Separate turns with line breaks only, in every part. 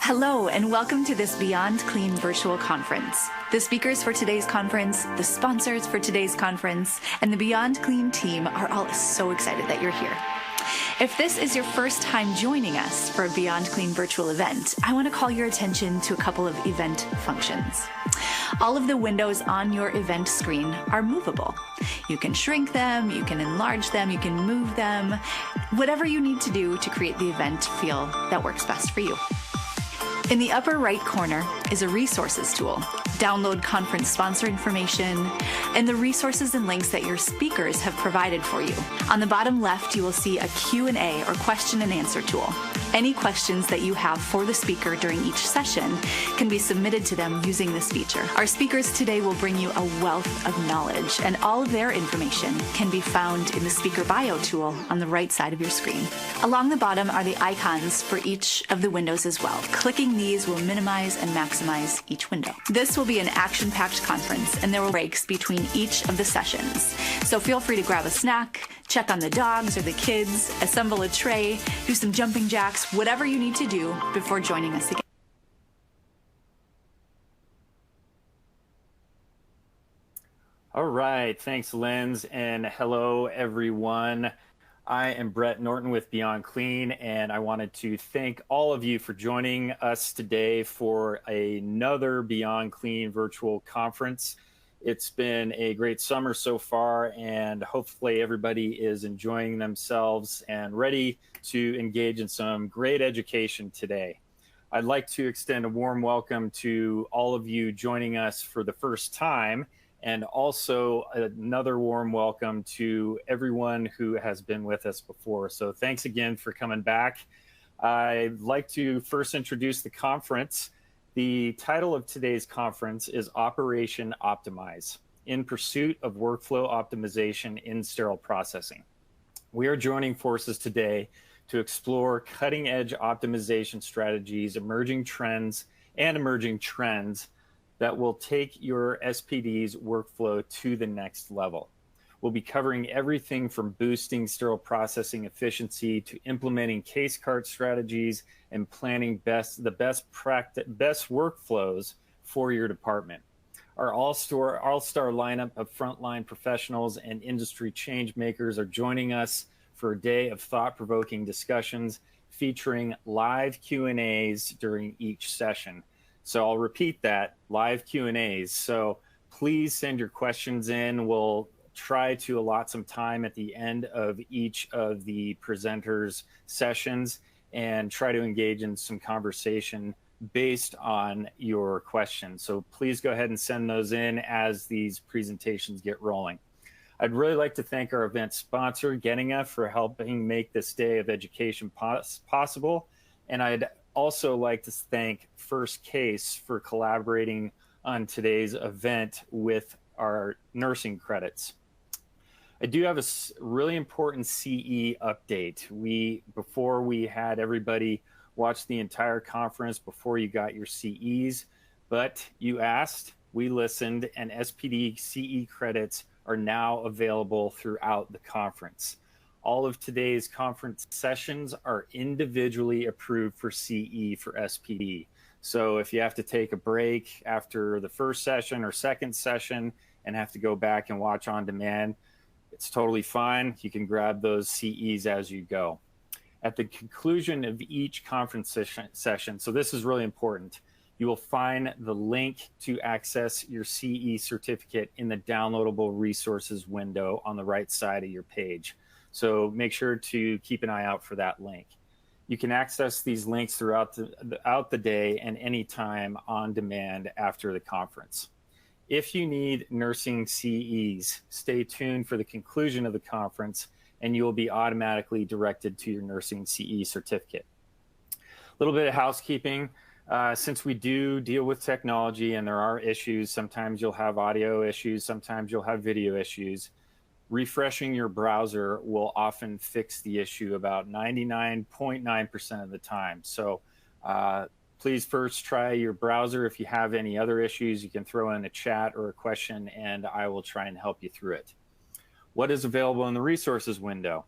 Hello, and welcome to this Beyond Clean virtual conference. The speakers for today's conference, the sponsors for today's conference, and the Beyond Clean team are all so excited that you're here. If this is your first time joining us for a Beyond Clean virtual event, I want to call your attention to a couple of event functions. All of the windows on your event screen are movable. You can shrink them, you can enlarge them, you can move them, whatever you need to do to create the event feel that works best for you. In the upper right corner is a resources tool. Download conference sponsor information and the resources and links that your speakers have provided for you. On the bottom left, you will see a Q&A or question and answer tool. Any questions that you have for the speaker during each session can be submitted to them using this feature. Our speakers today will bring you a wealth of knowledge, and all of their information can be found in the speaker bio tool on the right side of your screen. Along the bottom are the icons for each of the windows as well. Clicking these will minimize and maximize each window. This will be an action-packed conference, and there will be breaks between each of the sessions. So feel free to grab a snack, check on the dogs or the kids, assemble a tray, do some jumping jacks, whatever you need to do before joining us again.
All right, thanks, Linz, and hello, everyone. I am Brett Norton with Beyond Clean, and I wanted to thank all of you for joining us today for another Beyond Clean virtual conference. It's been a great summer so far, and hopefully everybody is enjoying themselves and ready to engage in some great education today. I'd like to extend a warm welcome to all of you joining us for the first time, and also another warm welcome to everyone who has been with us before. So thanks again for coming back. I'd like to first introduce the conference. The title of today's conference is Operation Optimize, in pursuit of workflow optimization in sterile processing. We are joining forces today to explore cutting-edge optimization strategies, emerging trends that will take your SPD's workflow to the next level. We'll be covering everything from boosting sterile processing efficiency to implementing case cart strategies and planning the best workflows for your department. Our all-star lineup of frontline professionals and industry change makers are joining us for a day of thought-provoking discussions featuring live Q&As during each session. So I'll repeat that, live Q&As. So please send your questions in. We'll try to allot some time at the end of each of the presenters' sessions and try to engage in some conversation based on your questions. So please go ahead and send those in as these presentations get rolling. I'd really like to thank our event sponsor, Geninga, for helping make this day of education possible. And I'd also like to thank First Case for collaborating on today's event with our nursing credits. I do have a really important CE update. Before we had everybody watch the entire conference before you got your CEs, but you asked, we listened, and SPD CE credits are now available throughout the conference. All of today's conference sessions are individually approved for CE for SPD. So if you have to take a break after the first session or second session and have to go back and watch on demand, it's totally fine. You can grab those CEs as you go. At the conclusion of each conference session, so this is really important, you will find the link to access your CE certificate in the downloadable resources window on the right side of your page. So make sure to keep an eye out for that link. You can access these links throughout the day and anytime on demand after the conference. If you need nursing CEs, stay tuned for the conclusion of the conference and you will be automatically directed to your nursing CE certificate. A little bit of housekeeping. Since we do deal with technology and there are issues, sometimes you'll have audio issues, sometimes you'll have video issues. Refreshing your browser will often fix the issue about 99.9% of the time. So please first try your browser. If you have any other issues, you can throw in a chat or a question and I will try and help you through it. What is available in the resources window?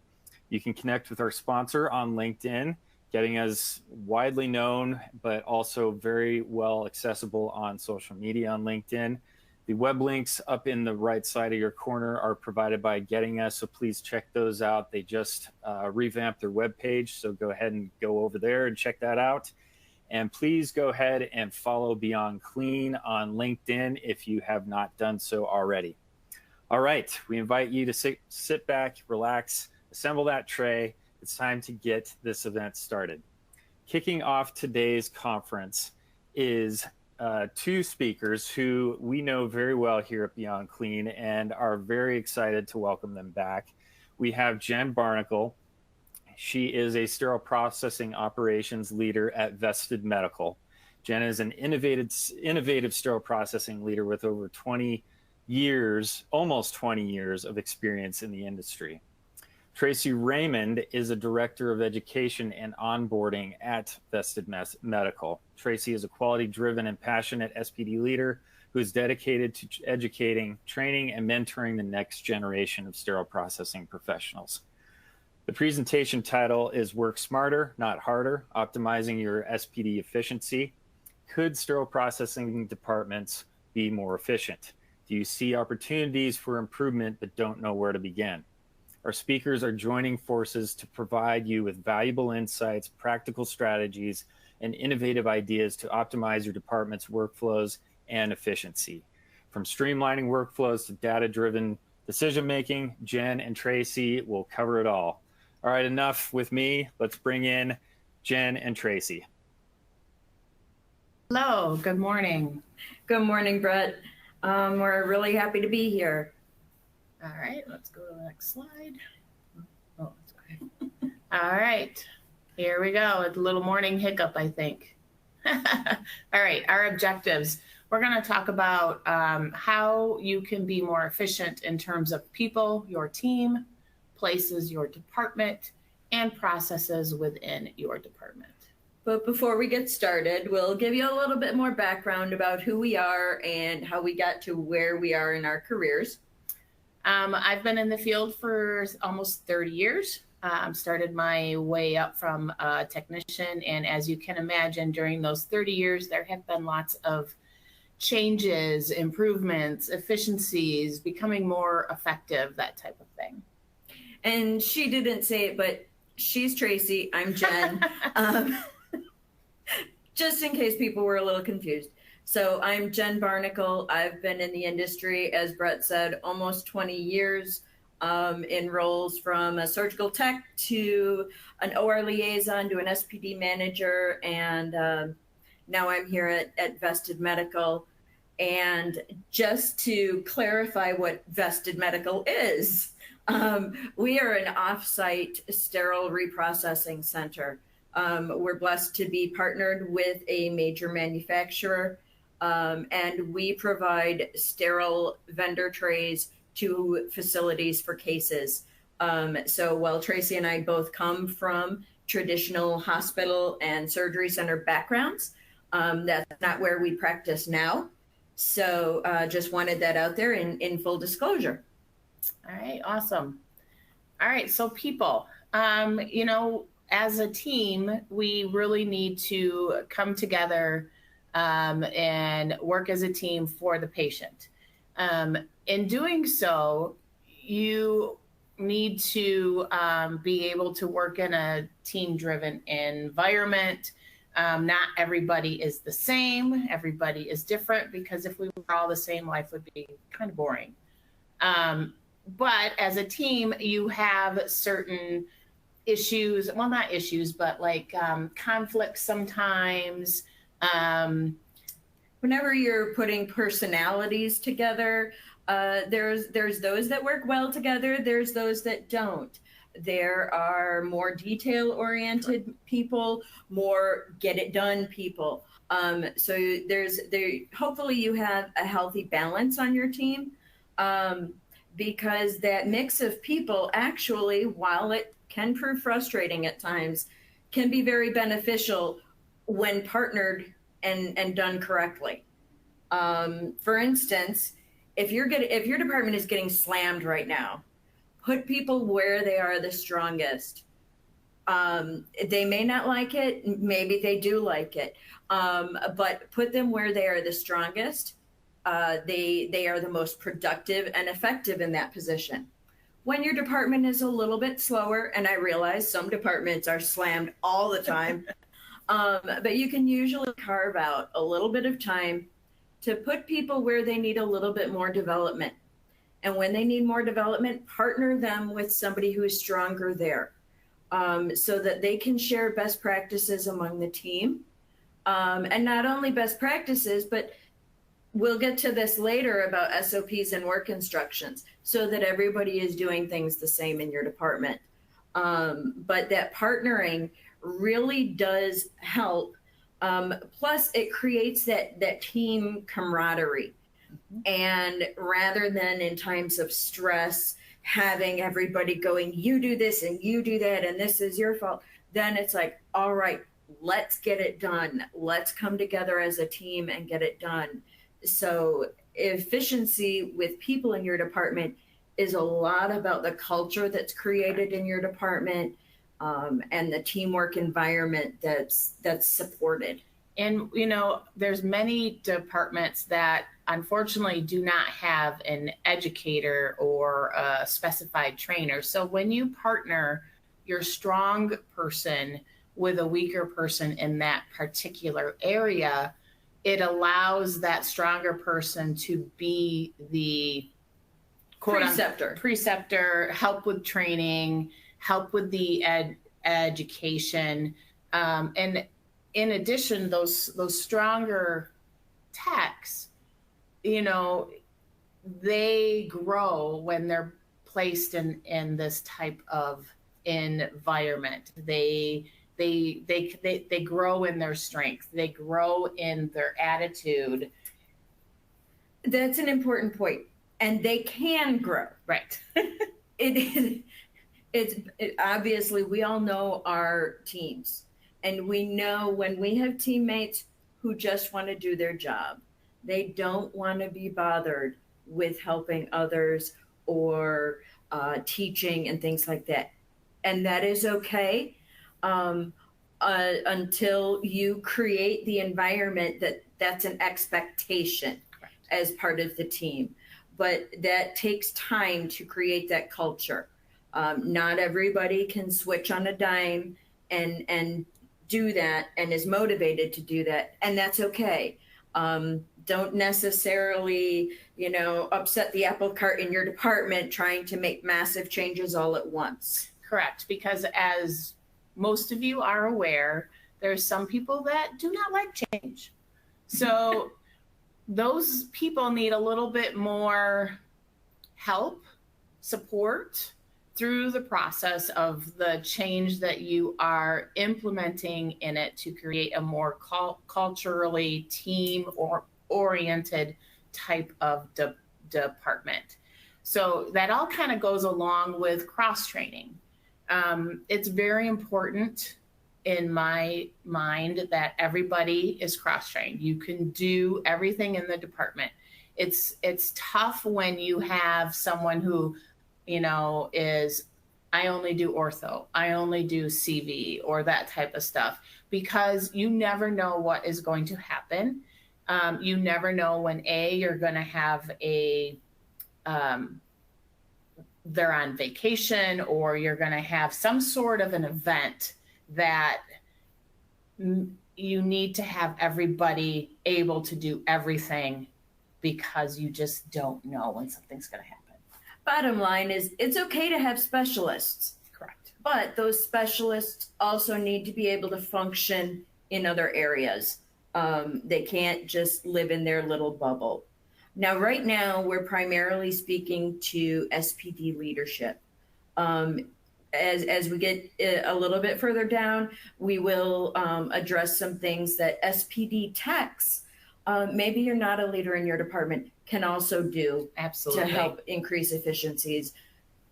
You can connect with our sponsor on LinkedIn getting us widely known, but also very well accessible on social media on LinkedIn. The web links up in the right side of your corner are provided by Getting Us, so please check those out. They just revamped their webpage, so go ahead and go over there and check that out. And please go ahead and follow Beyond Clean on LinkedIn if you have not done so already. All right, we invite you to sit back, relax, assemble that tray. It's time to get this event started. Kicking off today's conference is two speakers who we know very well here at Beyond Clean and are very excited to welcome them back. We have Jen Barnickel. She is a sterile processing operations leader at Vested Medical. Jen is an innovative sterile processing leader with over 20 years, almost 20 years of experience in the industry. Tracy Raymond is a director of education and onboarding at Vested Medical. Tracy is a quality-driven and passionate SPD leader who is dedicated to educating, training, and mentoring the next generation of sterile processing professionals. The presentation title is Work Smarter, Not Harder, Optimizing Your SPD Efficiency. Could sterile processing departments be more efficient? Do you see opportunities for improvement but don't know where to begin? Our speakers are joining forces to provide you with valuable insights, practical strategies, and innovative ideas to optimize your department's workflows and efficiency. From streamlining workflows to data-driven decision-making, Jen and Tracy will cover it all. All right, enough with me. Let's bring in Jen and Tracy.
Hello, good morning.
Good morning, Brett. We're really happy to be here.
All right, let's go to the next slide. Oh, that's okay. All right, here we go. It's a little morning hiccup, I think. All right, our objectives. We're going to talk about how you can be more efficient in terms of people, your team, places, your department, and processes within your department.
But before we get started, we'll give you a little bit more background about who we are and how we got to where we are in our careers.
I've been in the field for almost 30 years. Started my way up from a technician, and as you can imagine, during those 30 years, there have been lots of changes, improvements, efficiencies, becoming more effective, that type of thing.
And she didn't say it, but she's Tracy, I'm Jen. Just in case people were a little confused. So I'm Jen Barnickel. I've been in the industry, as Brett said, almost 20 years in roles from a surgical tech to an OR liaison to an SPD manager. And now I'm here at Vested Medical. And just to clarify what Vested Medical is, we are an off-site sterile reprocessing center. We're blessed to be partnered with a major manufacturer, and we provide sterile vendor trays to facilities for cases. So while Tracy and I both come from traditional hospital and surgery center backgrounds, that's not where we practice now. So just wanted that out there in full disclosure.
All right, awesome. All right, so people, you know, as a team, we really need to come together and work as a team for the patient. In doing so, you need to be able to work in a team-driven environment. Not everybody is the same. Everybody is different, because if we were all the same, life would be kind of boring. But as a team, you have certain issues, well, not issues, but like conflicts sometimes.
Whenever you're putting personalities together, there's those that work well together, there's those that don't. There are more detail-oriented people, more get-it-done people. So hopefully you have a healthy balance on your team, because that mix of people actually, while it can prove frustrating at times, can be very beneficial when partnered and done correctly. For instance, if your department is getting slammed right now, put people where they are the strongest. They may not like it, maybe they do like it, but put them where they are the strongest. They are the most productive and effective in that position. When your department is a little bit slower, and I realize some departments are slammed all the time, but you can usually carve out a little bit of time to put people where they need a little bit more development. And when they need more development, partner them with somebody who is stronger there, so that they can share best practices among the team. And not only best practices, but we'll get to this later about SOPs and work instructions, so that everybody is doing things the same in your department. But that partnering really does help. Plus, it creates that team camaraderie. And rather than in times of stress, having everybody going, you do this and you do that, and this is your fault, then it's like, all right, let's get it done. Let's come together as a team and get it done. So efficiency with people in your department is a lot about the culture that's created in your department, and the teamwork environment that's supported.
And, there's many departments that unfortunately do not have an educator or a specified trainer. So when you partner your strong person with a weaker person in that particular area, it allows that stronger person to be the preceptor, help with training, help with the education. And in addition, those stronger techs, they grow when they're placed in this type of environment. They grow in their strength. They grow in their attitude.
That's an important point. And they can grow.
Right.
It's obviously, we all know our teams, and we know when we have teammates who just want to do their job. They don't want to be bothered with helping others or teaching and things like that. And that is okay, until you create the environment that's an expectation as part of the team. But that takes time to create that culture. Not everybody can switch on a dime and do that and is motivated to do that, and that's okay. Don't necessarily, upset the apple cart in your department trying to make massive changes all at once.
Correct, because as most of you are aware, there's some people that do not like change. So those people need a little bit more help, support through the process of the change that you are implementing in it to create a more culturally team-oriented type of department. So that all kind of goes along with cross-training. It's very important in my mind that everybody is cross-trained. You can do everything in the department. It's tough when you have someone who, is, I only do ortho, I only do CV, or that type of stuff, because you never know what is going to happen. You never know when you're going to have they're on vacation, or you're going to have some sort of an event that you need to have everybody able to do everything, because you just don't know when something's going to happen.
Bottom line is, it's okay to have specialists.
Correct.
But those specialists also need to be able to function in other areas. They can't just live in their little bubble. Now, right now, we're primarily speaking to SPD leadership. As we get a little bit further down, we will address some things that SPD techs, maybe you're not a leader in your department, can also do.
Absolutely.
To help increase efficiencies.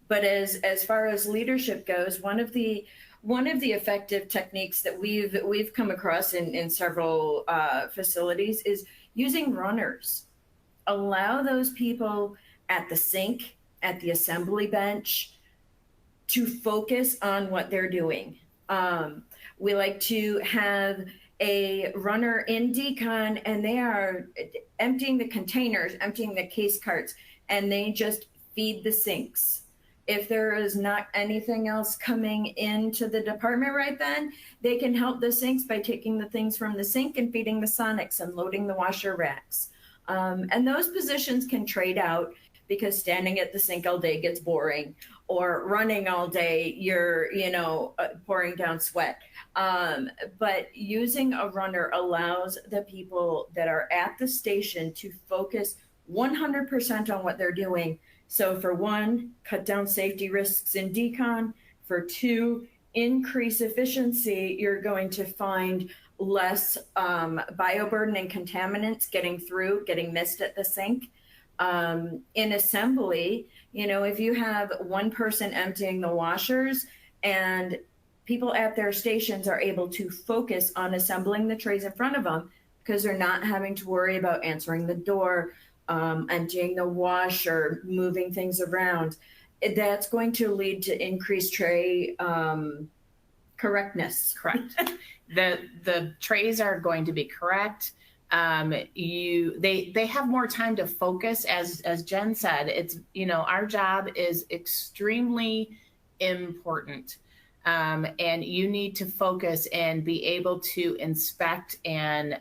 But as far as leadership goes, one of the effective techniques that we've come across in several facilities is using runners. Allow those people at the sink, at the assembly bench, to focus on what they're doing. We like to have a runner in decon, and they are emptying the containers, emptying the case carts, and they just feed the sinks. If there is not anything else coming into the department right then, they can help the sinks by taking the things from the sink and feeding the sonics and loading the washer racks. And those positions can trade out, because standing at the sink all day gets boring, or running all day, you're, pouring down sweat. But using a runner allows the people that are at the station to focus 100% on what they're doing. So for one, cut down safety risks in decon. For two, increase efficiency. You're going to find less bioburden and contaminants getting missed at the sink. In assembly, if you have one person emptying the washers, and people at their stations are able to focus on assembling the trays in front of them, because they're not having to worry about answering the door, emptying the washer, moving things around, that's going to lead to increased tray correctness.
Correct. The trays are going to be correct. They have more time to focus, as Jen said. It's, our job is extremely important. And you need to focus and be able to inspect and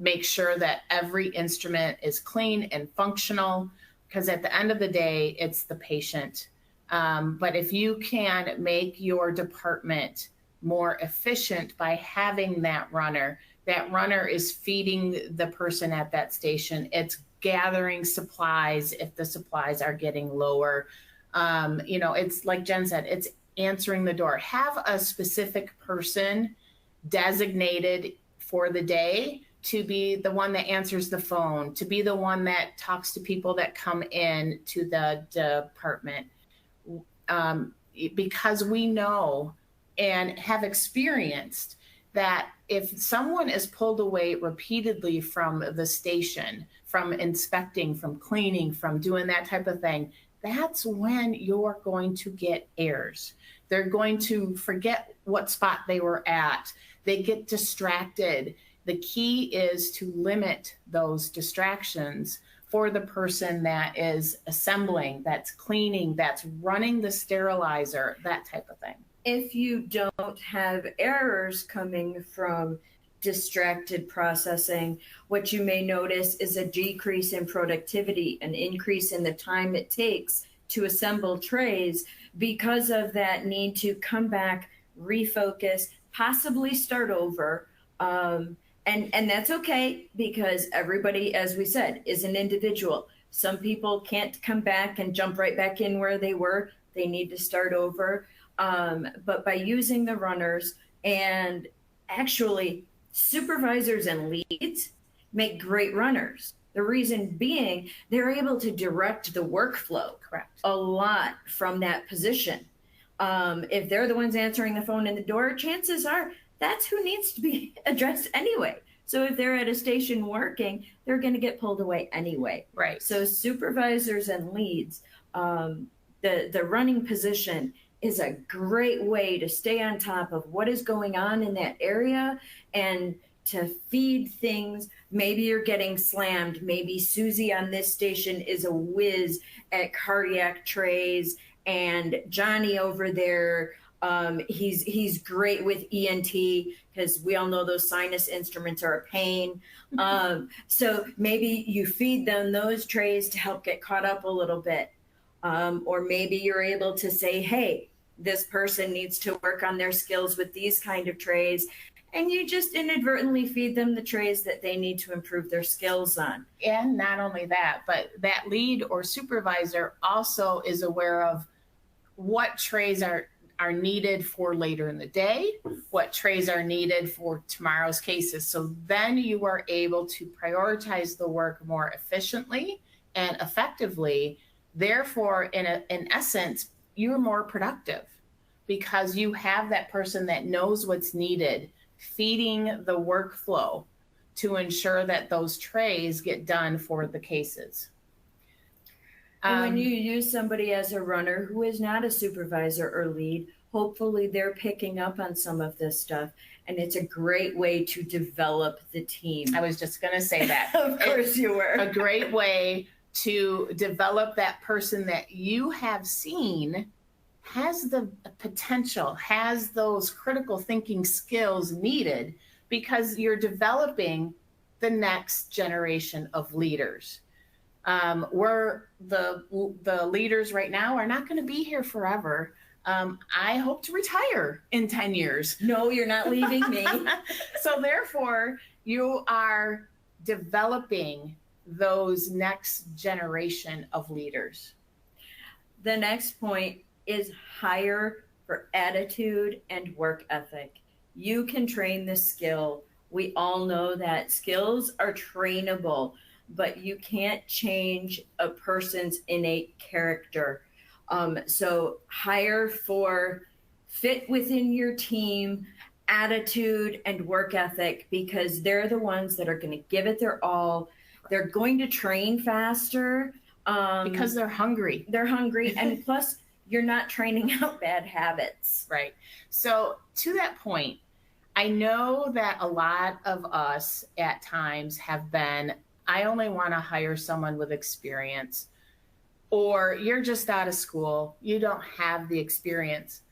make sure that every instrument is clean and functional, because at the end of the day, it's the patient. But if you can make your department more efficient by having that runner is feeding the person at that station. It's gathering supplies if the supplies are getting lower. It's like Jen said, it's answering the door. Have a specific person designated for the day to be the one that answers the phone, to be the one that talks to people that come in to the department. Because we know and have experienced that if someone is pulled away repeatedly from the station, from inspecting, from cleaning, from doing that type of thing, that's when you're going to get errors. They're going to forget what spot they were at. They get distracted. The key is to limit those distractions for the person that is assembling, that's cleaning, that's running the sterilizer, that type of thing.
If you don't have errors coming from distracted processing, what you may notice is a decrease in productivity, an increase in the time it takes to assemble trays, because of that need to come back, refocus, possibly start over. And that's okay, because everybody, as we said, is an individual. Some people can't come back and jump right back in where they were. They need to start over. But by using the runners, and actually supervisors and leads make great runners. The reason being, they're able to direct the workflow.
Correct.
A lot from that position. If they're the ones answering the phone in the door, chances are that's who needs to be addressed anyway. So if they're at a station working, they're going to get pulled away anyway.
Right.
So supervisors and leads, the running position is a great way to stay on top of what is going on in that area and to feed things. Maybe you're getting slammed. Maybe Susie on this station is a whiz at cardiac trays, and Johnny over there, he's great with ENT, because we all know those sinus instruments are a pain. So maybe you feed them those trays to help get caught up a little bit. Or maybe you're able to say, hey, this person needs to work on their skills with these kind of trays. And you just inadvertently feed them the trays that they need to improve their skills on.
And not only that, but that lead or supervisor also is aware of what trays are needed for later in the day, what trays are needed for tomorrow's cases. So then you are able to prioritize the work more efficiently and effectively. Therefore, in essence, you're more productive, because you have that person that knows what's needed, feeding the workflow to ensure that those trays get done for the cases.
And when you use somebody as a runner who is not a supervisor or lead, hopefully they're picking up on some of this stuff. And it's a great way to develop the team.
I was just going to say that.
Of course you were.
A great way to develop that person that you have seen has the potential, has those critical thinking skills needed, because you're developing the next generation of leaders. We're the leaders right now are not going to be here forever. I hope to retire in 10 years.
No, you're not leaving me.
So therefore, you are developing those next generation of leaders.
The next point is hire for attitude and work ethic. You can train the skill. We all know that skills are trainable, but you can't change a person's innate character. So hire for fit within your team, attitude and work ethic, because they're the ones that are going to give it their all. They're going to train faster.
Because they're hungry.
They're hungry. And plus, you're not training out bad habits.
Right. So to that point, I know that a lot of us at times have been, I only want to hire someone with experience, or you're just out of school, you don't have the experience.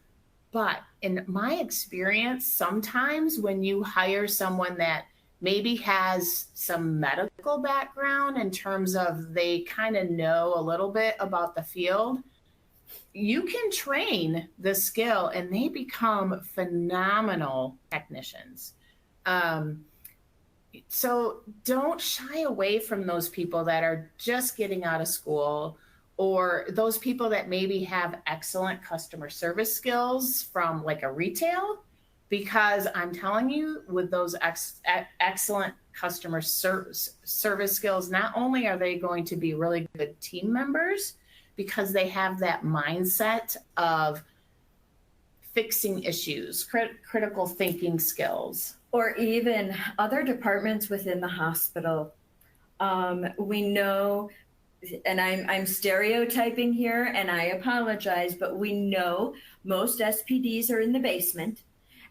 But in my experience, sometimes when you hire someone that maybe has some medical background in terms of they kind of know a little bit about the field, you can train the skill and they become phenomenal technicians. So don't shy away from those people that are just getting out of school, or those people that maybe have excellent customer service skills from like a retail, because I'm telling you, with those excellent customer service skills, not only are they going to be really good team members, because they have that mindset of fixing issues, critical thinking skills.
Or even other departments within the hospital. We know, and I'm stereotyping here, and I apologize, but we know most SPDs are in the basement,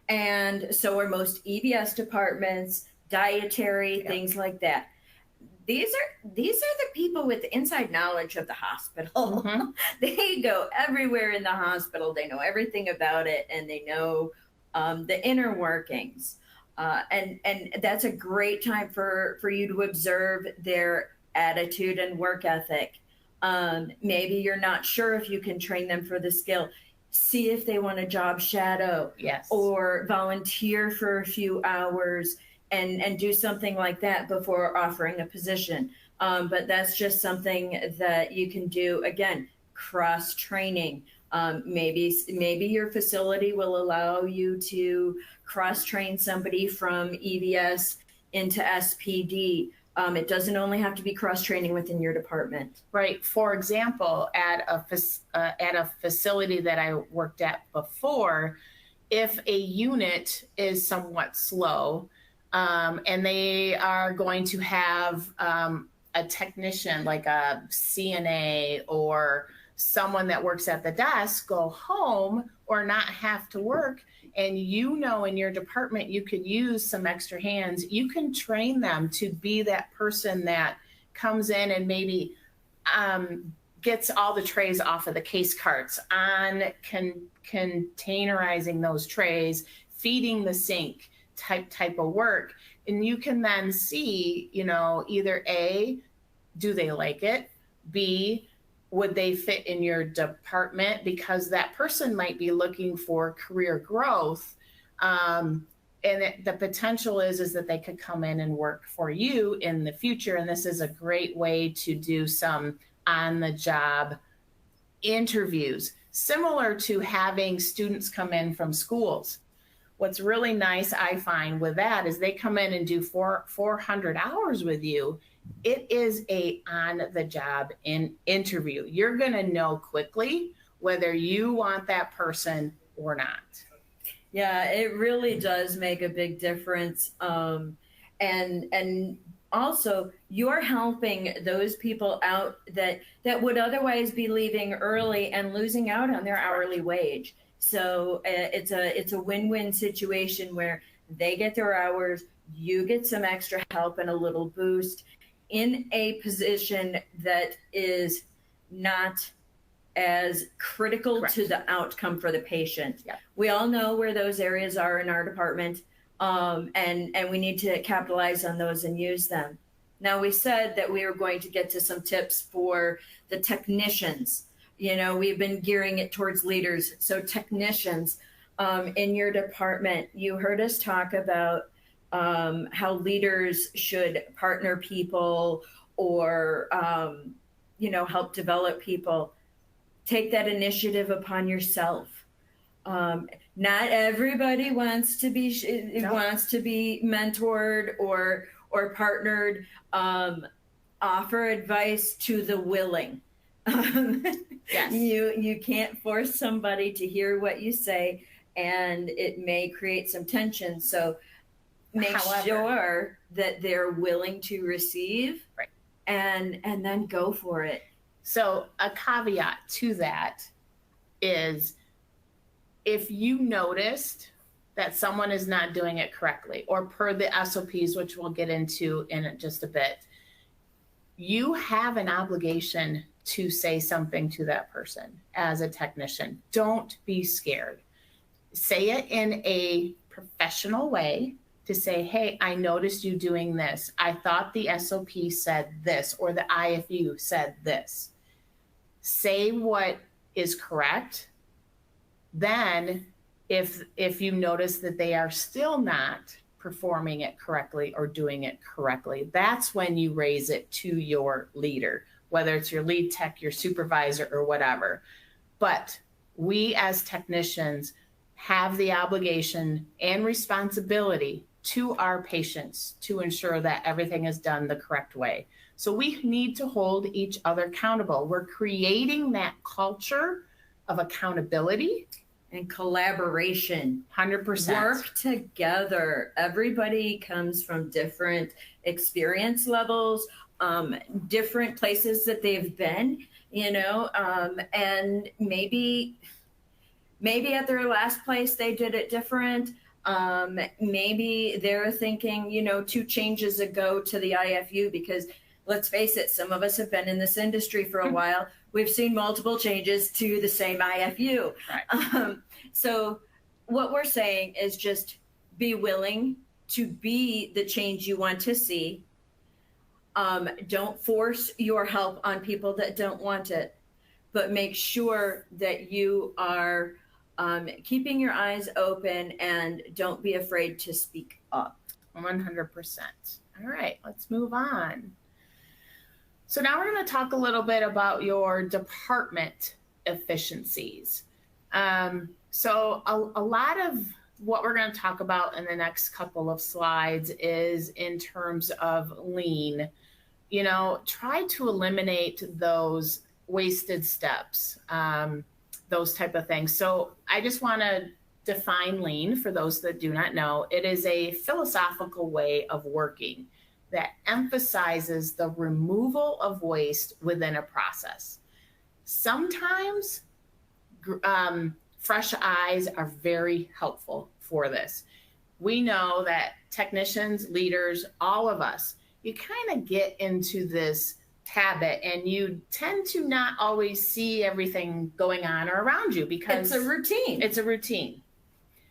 and so are most EVS departments, dietary, things like that. These are the people with inside knowledge of the hospital. Mm-hmm. They go everywhere in the hospital. They know everything about it, and they know the inner workings. And that's a great time for you to observe their attitude and work ethic. Maybe you're not sure if you can train them for the skill. See if they want a job shadow,
yes,
or volunteer for a few hours and do something like that before offering a position. But that's just something that you can do. Again, cross training. Maybe your facility will allow you to cross train somebody from EVS into SPD. It doesn't only have to be cross training within your department.
Right. For example, at a facility that I worked at before, if a unit is somewhat slow, and they are going to have a technician like a CNA or someone that works at the desk go home or not have to work, and you know in your department you could use some extra hands, you can train them to be that person that comes in and maybe gets all the trays off of the case carts, on containerizing those trays, feeding the sink type of work. And you can then see, either A, do they like it? B, would they fit in your department? Because that person might be looking for career growth. And the potential is that they could come in and work for you in the future. And this is a great way to do some on-the-job interviews, similar to having students come in from schools. What's really nice, I find, with that is they come in and do 400 hours with you. It is a on-the-job interview. You're going to know quickly whether you want that person or not.
Yeah, it really does make a big difference. And also you're helping those people out that would otherwise be leaving early and losing out on their hourly wage. So it's a win-win situation where they get their hours, you get some extra help and a little boost in a position that is not as critical
Correct.
to the outcome for the patient.
Yep.
We all know where those areas are in our department, and we need to capitalize on those and use them. Now, we said that we were going to get to some tips for the technicians. You know, we've been gearing it towards leaders. So technicians in your department, you heard us talk about how leaders should partner people or, help develop people. Take that initiative upon yourself. Not everybody wants to be mentored or partnered. Offer advice to the willing.
Yes.
You can't force somebody to hear what you say, and it may create some tension. So make sure that they're willing to receive,
right,
and then go for it.
So a caveat to that is if you noticed that someone is not doing it correctly or per the SOPs, which we'll get into in just a bit, you have an obligation to say something to that person as a technician. Don't be scared. Say it in a professional way to say, hey, I noticed you doing this. I thought the SOP said this, or the IFU said this. Say what is correct. Then if you notice that they are still not performing it correctly or doing it correctly, that's when you raise it to your leader, whether it's your lead tech, your supervisor, or whatever. But we as technicians have the obligation and responsibility to our patients to ensure that everything is done the correct way. So we need to hold each other accountable. We're creating that culture of accountability
and collaboration.
100%.
Work together. Everybody comes from different experience levels, different places that they've been, and maybe at their last place they did it different. Maybe they're thinking, 2 changes ago to the IFU, because let's face it, some of us have been in this industry for a while. We've seen multiple changes to the same IFU.
Right.
So what we're saying is just be willing to be the change you want to see. Don't force your help on people that don't want it, but make sure that you are keeping your eyes open and don't be afraid to speak up.
100%. All right, let's move on. So now we're going to talk a little bit about your department efficiencies. So a lot of what we're going to talk about in the next couple of slides is in terms of lean. Try to eliminate those wasted steps, those type of things. So I just want to define lean for those that do not know. It is a philosophical way of working that emphasizes the removal of waste within a process. Sometimes fresh eyes are very helpful for this. We know that technicians, leaders, all of us, you kind of get into this habit and you tend to not always see everything going on or around you because
it's a routine.
It's a routine.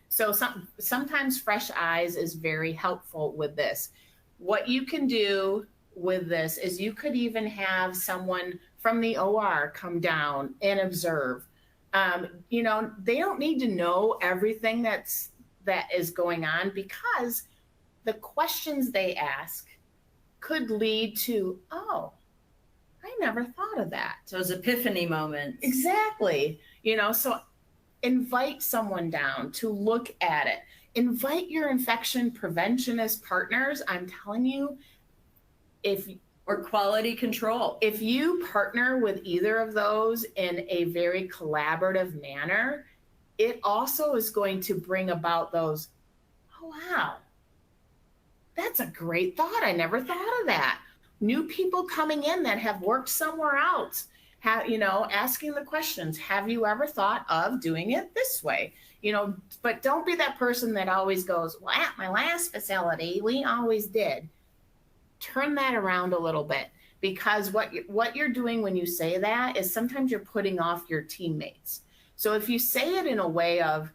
So sometimes fresh eyes is very helpful with this. What you can do with this is you could even have someone from the OR come down and observe. They don't need to know everything that is going on, because the questions they ask could lead to, oh, I never thought of that.
Those epiphany moments.
Exactly. So invite someone down to look at it. Invite your infection preventionist partners. I'm telling you,
or quality control.
If you partner with either of those in a very collaborative manner, it also is going to bring about those, oh, wow, That's a great thought. I never thought of that. New people coming in that have worked somewhere else, asking the questions, have you ever thought of doing it this way? But don't be that person that always goes, well, at my last facility, we always did. Turn that around a little bit, because what you're doing when you say that is sometimes you're putting off your teammates. So if you say it in a way of,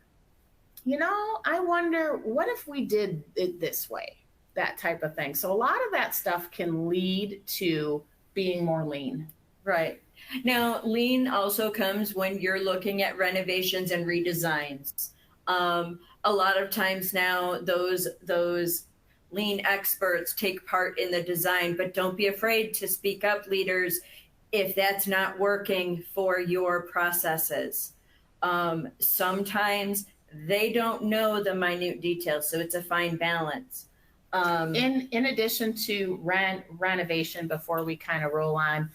I wonder, what if we did it this way? That type of thing. So a lot of that stuff can lead to being more lean.
Right. Now, lean also comes when you're looking at renovations and redesigns. A lot of times now, those lean experts take part in the design, but don't be afraid to speak up, leaders, if that's not working for your processes. Sometimes they don't know the minute details, so it's a fine balance.
In addition to renovation, before we kind of roll on,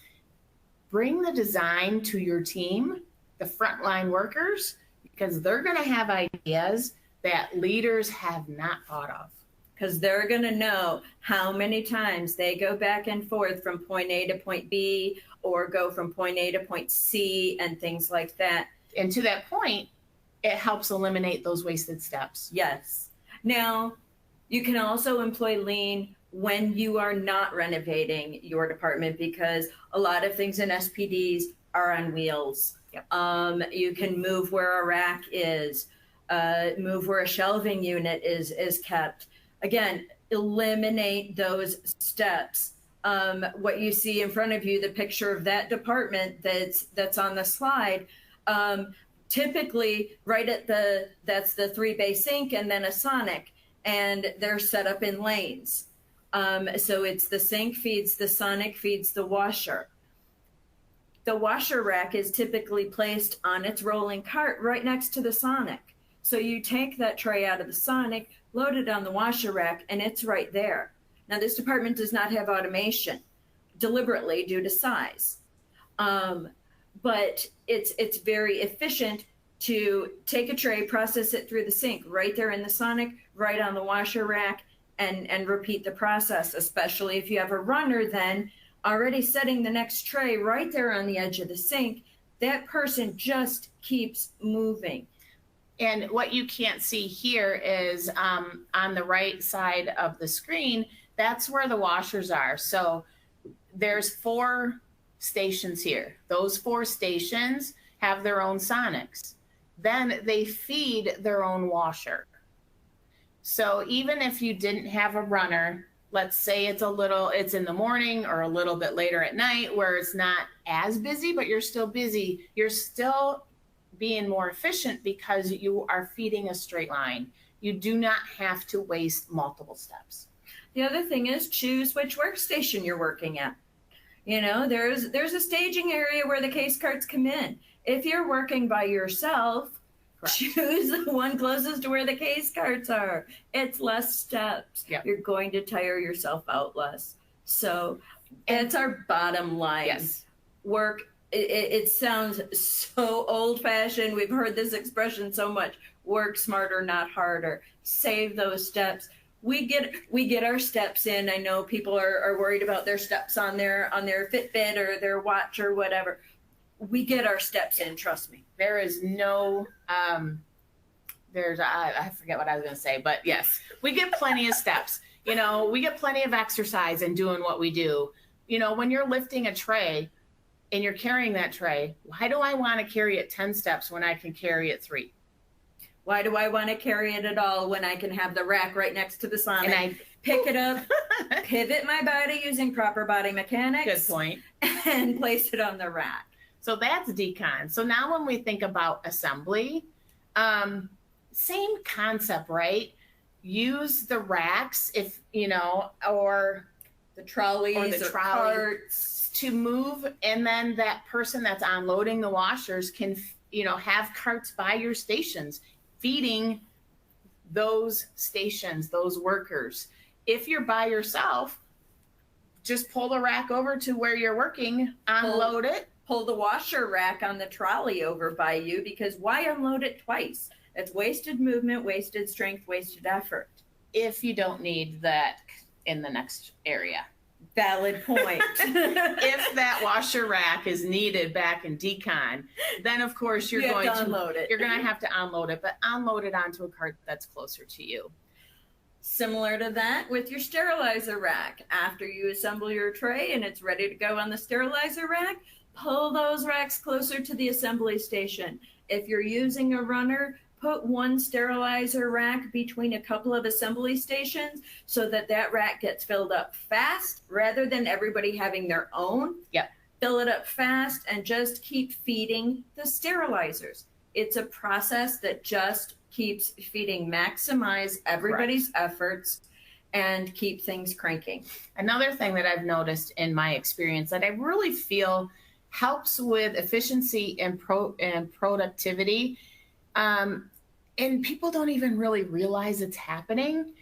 bring the design to your team, the frontline workers, because they're going to have ideas that leaders have not thought of.
Because they're going to know how many times they go back and forth from point A to point B, or go from point A to point C, and things like that.
And to that point, it helps eliminate those wasted steps.
Yes. Now, you can also employ lean when you are not renovating your department, because a lot of things in SPDs are on wheels.
Yep.
You can move where a rack is, move where a shelving unit is kept. Again, eliminate those steps. What you see in front of you, the picture of that department that's on the slide, typically right at that's the 3-bay sink and then a sonic, and they're set up in lanes. So it's the sink feeds the sonic, feeds the washer. The washer rack is typically placed on its rolling cart right next to the sonic. So you take that tray out of the sonic, load it on the washer rack, and it's right there. Now, this department does not have automation, deliberately due to size. But it's very efficient to take a tray, process it through the sink, right there in the sonic, right on the washer rack, and repeat the process, especially if you have a runner then already setting the next tray right there on the edge of the sink. That person just keeps moving.
And what you can't see here is on the right side of the screen, that's where the washers are. So there's 4 stations here. Those 4 stations have their own sonics. Then they feed their own washer. So even if you didn't have a runner, let's say it's in the morning or a little bit later at night where it's not as busy, but you're still busy, you're still being more efficient because you are feeding a straight line. You do not have to waste multiple steps.
The other thing is choose which workstation you're working at. There's a staging area where the case carts come in. If you're working by yourself, correct, choose the one closest to where the case carts are. It's less steps.
Yep.
You're going to tire yourself out less. So it's our bottom line.
Yes.
Work. It sounds so old-fashioned. We've heard this expression so much. Work smarter, not harder. Save those steps. We get our steps in. I know people are worried about their steps on their Fitbit or their watch or whatever. We get our steps in, trust me.
There is no I forget what I was going to say, but yes, we get plenty of steps. We get plenty of exercise in doing what we do. When you're lifting a tray and you're carrying that tray, why do I want to carry it 10 steps when I can carry it 3?
Why do I want to carry it at all when I can have the rack right next to the sonic?
And I
pick it up, pivot my body using proper body mechanics.
Good point.
And place it on the rack.
So that's decon. So now when we think about assembly, same concept, right? Use the racks or
the trolleys or carts
to move, and then that person that's unloading the washers can have carts by your stations feeding those stations, those workers. If you're by yourself, just pull the rack over to where you're working, unload it.
Pull the washer rack on the trolley over by you, because why unload it twice? That's wasted movement, wasted strength, wasted effort.
if you don't need that in the next area.
Valid point.
If that washer rack is needed back in decon, then of course you're going to
unload it.
You're going to have to unload it, but unload it onto a cart that's closer to you.
Similar to that with your sterilizer rack. After you assemble your tray and it's ready to go on the sterilizer rack, pull those racks closer to the assembly station. If you're using a runner, put one sterilizer rack between a couple of assembly stations so that that rack gets filled up fast rather than everybody having their own.
Yep.
Fill it up fast and just keep feeding the sterilizers. It's a process that just keeps feeding, maximize everybody's efforts and keep things cranking.
Another thing that I've noticed in my experience that I really feel helps with efficiency and productivity, and people don't even really realize it's happening,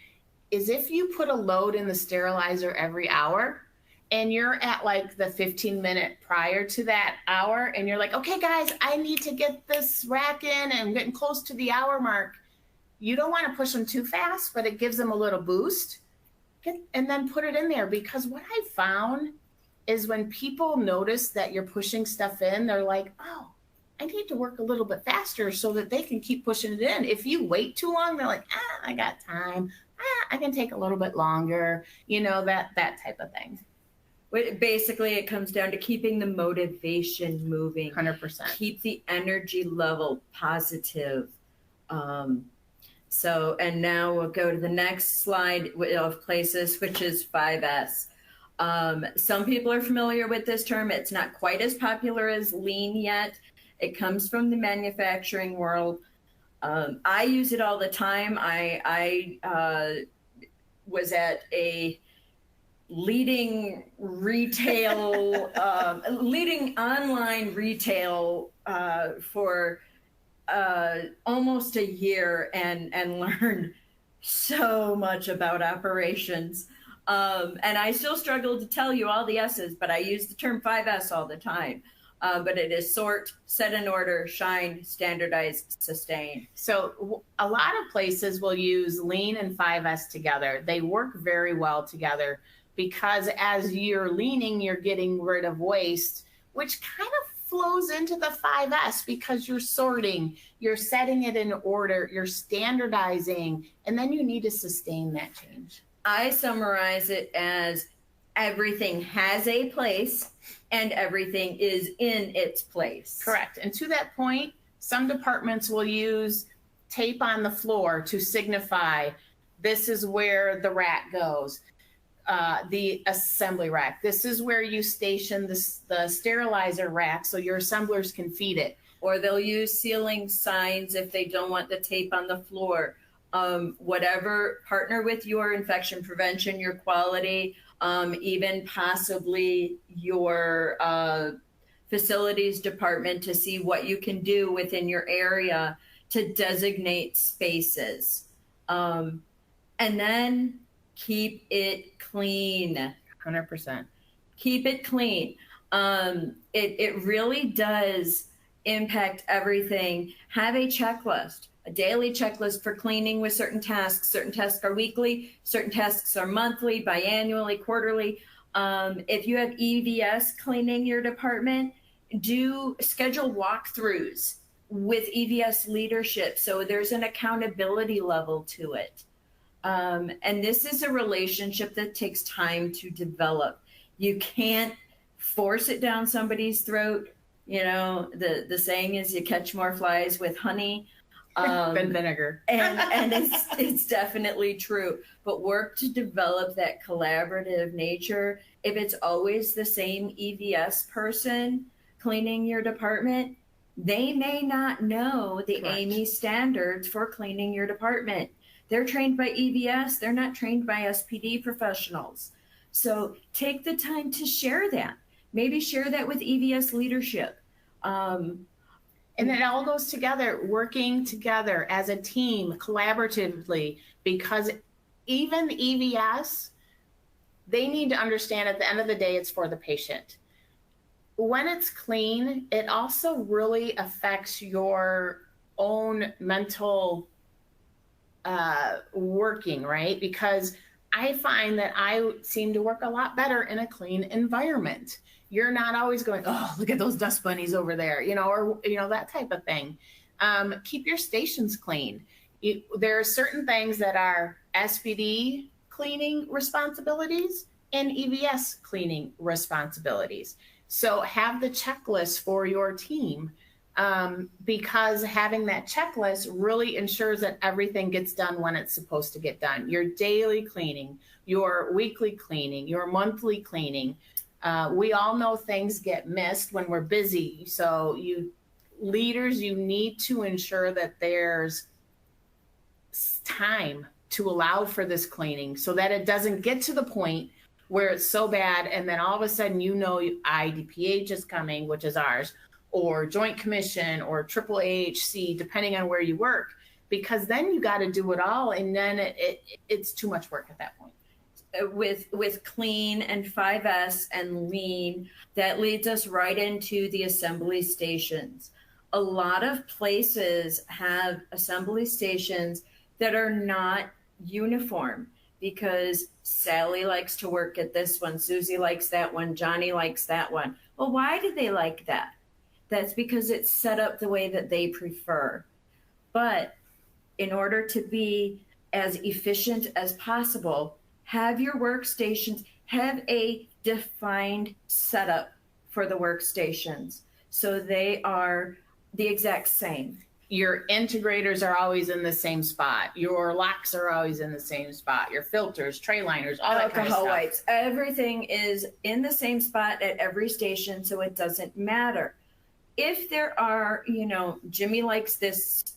is if you put a load in the sterilizer every hour and you're at like the 15-minute prior to that hour and you're like, okay guys, I need to get this rack in and I'm getting close to the hour mark. You don't want to push them too fast, but it gives them a little boost. And then put it in there, because what I found is when people notice that you're pushing stuff in, they're like, oh, I need to work a little bit faster so that they can keep pushing it in. If you wait too long, they're like, I got time. I can take a little bit longer, that type of thing.
Basically, it comes down to keeping the motivation moving.
100%.
Keep the energy level positive. And now we'll go to the next slide of places, which is 5S. Some people are familiar with this term. It's not quite as popular as lean yet. It comes from the manufacturing world. I use it all the time. I was at a leading online retail for almost a year and learned so much about operations. And I still struggle to tell you all the S's, but I use the term 5S all the time. But it is sort, set in order, shine, standardize, sustain.
So a lot of places will use lean and 5S together. They work very well together because as you're leaning, you're getting rid of waste, which kind of flows into the 5S because you're sorting, you're setting it in order, you're standardizing, and then you need to sustain that change.
I summarize it as everything has a place and everything is in its place.
Correct. And to that point, some departments will use tape on the floor to signify this is where the rack goes, the assembly rack. This is where you station the sterilizer rack so your assemblers can feed it.
Or they'll use ceiling signs if they don't want the tape on the floor. Whatever, partner with your infection prevention, your quality, even possibly your facilities department to see what you can do within your area to designate spaces. And then keep it clean.
100%.
Keep it clean. It really does impact everything. Have a checklist. A daily checklist for cleaning with certain tasks. Certain tasks are weekly, certain tasks are monthly, biannually, quarterly. If you have EVS cleaning your department, do schedule walkthroughs with EVS leadership so there's an accountability level to it. And this is a relationship that takes time to develop. You can't force it down somebody's throat. The saying is you catch more flies with honey
than vinegar.
and it's definitely true. But work to develop that collaborative nature. If it's always the same EVS person cleaning your department, they may not know the
Correct.
AAMI standards for cleaning your department. They're trained by EVS. They're not trained by SPD professionals. So take the time to share that. Maybe share that with EVS leadership.
And it all goes together, working together as a team collaboratively, because even EVS, they need to understand at the end of the day, it's for the patient. When it's clean, it also really affects your own mental working, right? Because I find that I seem to work a lot better in a clean environment. You're not always going, oh, look at those dust bunnies over there, or, that type of thing. Keep your stations clean. There are certain things that are SPD cleaning responsibilities and EVS cleaning responsibilities. So have the checklist for your team, because having that checklist really ensures that everything gets done when it's supposed to get done. Your daily cleaning, your weekly cleaning, your monthly cleaning. We all know things get missed when we're busy. So leaders, you need to ensure that there's time to allow for this cleaning so that it doesn't get to the point where it's so bad and then all of a sudden IDPH is coming, which is ours, or Joint Commission or Triple AHC, depending on where you work, because then you got to do it all, and then it's too much work at that point.
With clean and 5S and lean, that leads us right into the assembly stations. A lot of places have assembly stations that are not uniform, because Sally likes to work at this one, Susie likes that one, Johnny likes that one. Well, why do they like that? That's because it's set up the way that they prefer. But in order to be as efficient as possible, have your workstations, have a defined setup for the workstations so they are the exact same.
Your integrators are always in the same spot. Your locks are always in the same spot. Your filters, tray liners, all that kind of stuff.
Wipes, everything is in the same spot at every station, so it doesn't matter. If there are, Jimmy likes this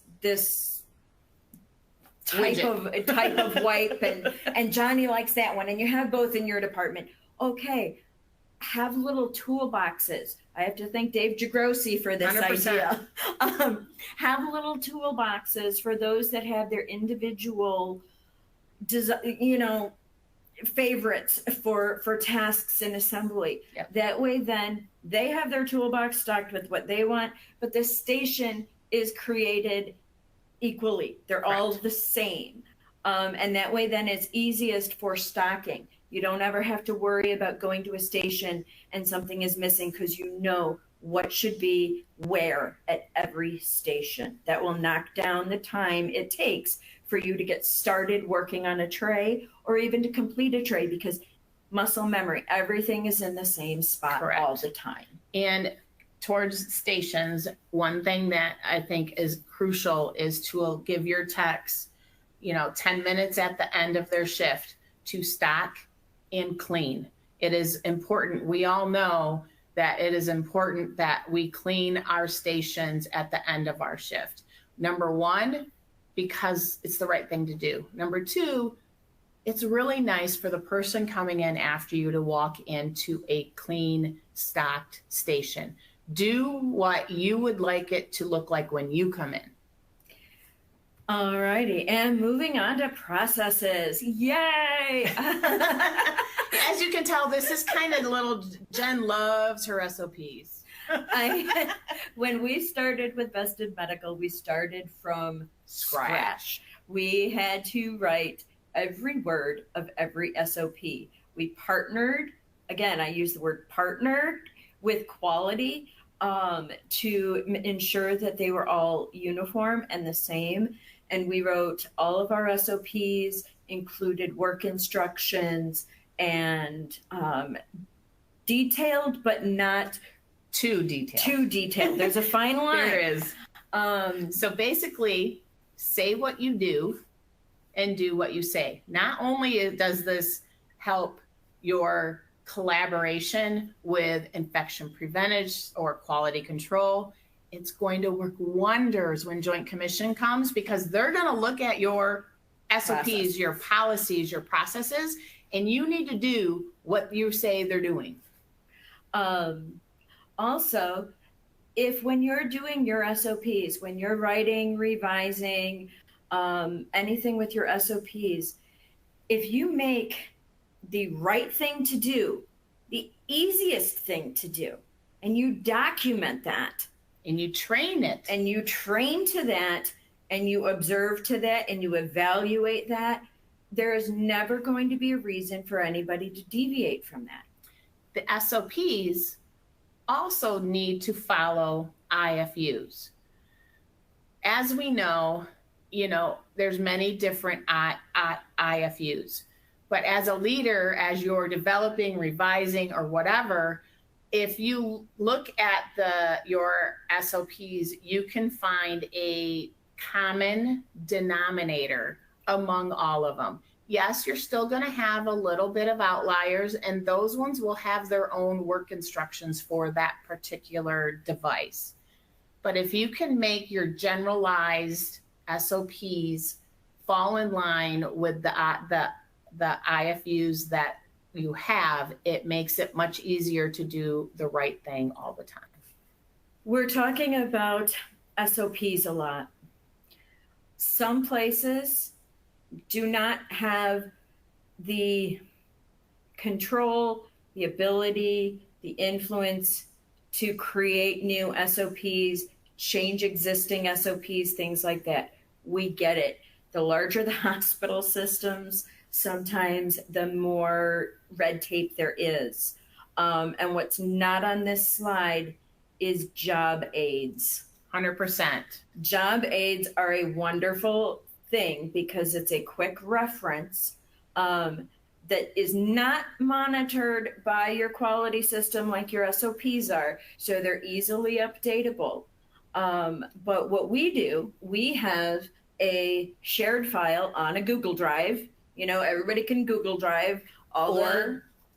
type of wipe, and Johnny likes that one, and you have both in your department. Okay, have little toolboxes. I have to thank Dave Jagrosi for this
100%.
idea. Have little toolboxes for those that have their individual, favorites for tasks in assembly.
Yep.
That way, then they have their toolbox stocked with what they want, but the station is created equally. They're all the same. And that way, then it's easiest for stocking. You don't ever have to worry about going to a station and something is missing, because you know what should be where at every station. That will knock down the time it takes for you to get started working on a tray or even to complete a tray, because muscle memory, everything is in the same spot all the time.
And towards stations, one thing that I think is crucial is to give your techs, 10 minutes at the end of their shift to stock and clean. It is important. We all know that it is important that we clean our stations at the end of our shift. Number one, because it's the right thing to do. Number two, it's really nice for the person coming in after you to walk into a clean, stocked station. Do what you would like it to look like when you come in.
All righty, and moving on to processes. Yay!
As you can tell, this is kind of little, Jen loves her SOPs.
When we started with Vested Medical, we started from scratch. We had to write every word of every SOP. We partnered, again, I use the word partnered with quality to ensure that they were all uniform and the same. And we wrote all of our SOPs, included work instructions, and detailed, but not
too detailed.
Too detailed. There's a fine line.
There is. So basically, say what you do and do what you say. Not only does this help your collaboration with infection prevention or quality control, it's going to work wonders when Joint Commission comes, because they're going to look at your SOPs, your policies, your processes, and you need to do what you say they're doing.
Also, if when you're doing your SOPs, when you're writing, revising, anything with your SOPs, if you make the right thing to do, the easiest thing to do, and you document that,
and you train it,
and you train to that, and you observe to that and you evaluate that, there is never going to be a reason for anybody to deviate from that.
The SOPs also need to follow IFUs. As we know, there's many different IFUs. But as a leader, as you're developing, revising, or whatever, if you look at your SOPs, you can find a common denominator among all of them. Yes, you're still going to have a little bit of outliers, and those ones will have their own work instructions for that particular device. But if you can make your generalized SOPs fall in line with the IFUs that you have, it makes it much easier to do the right thing all the time.
We're talking about SOPs a lot. Some places do not have the control, the ability, the influence to create new SOPs, change existing SOPs, things like that. We get it. The larger the hospital systems, sometimes the more red tape there is. And what's not on this slide is job aids.
100%.
Job aids are a wonderful thing because it's a quick reference that is not monitored by your quality system like your SOPs are, so they're easily updatable. But what we do, we have a shared file on a Google Drive. Everybody can Google Drive.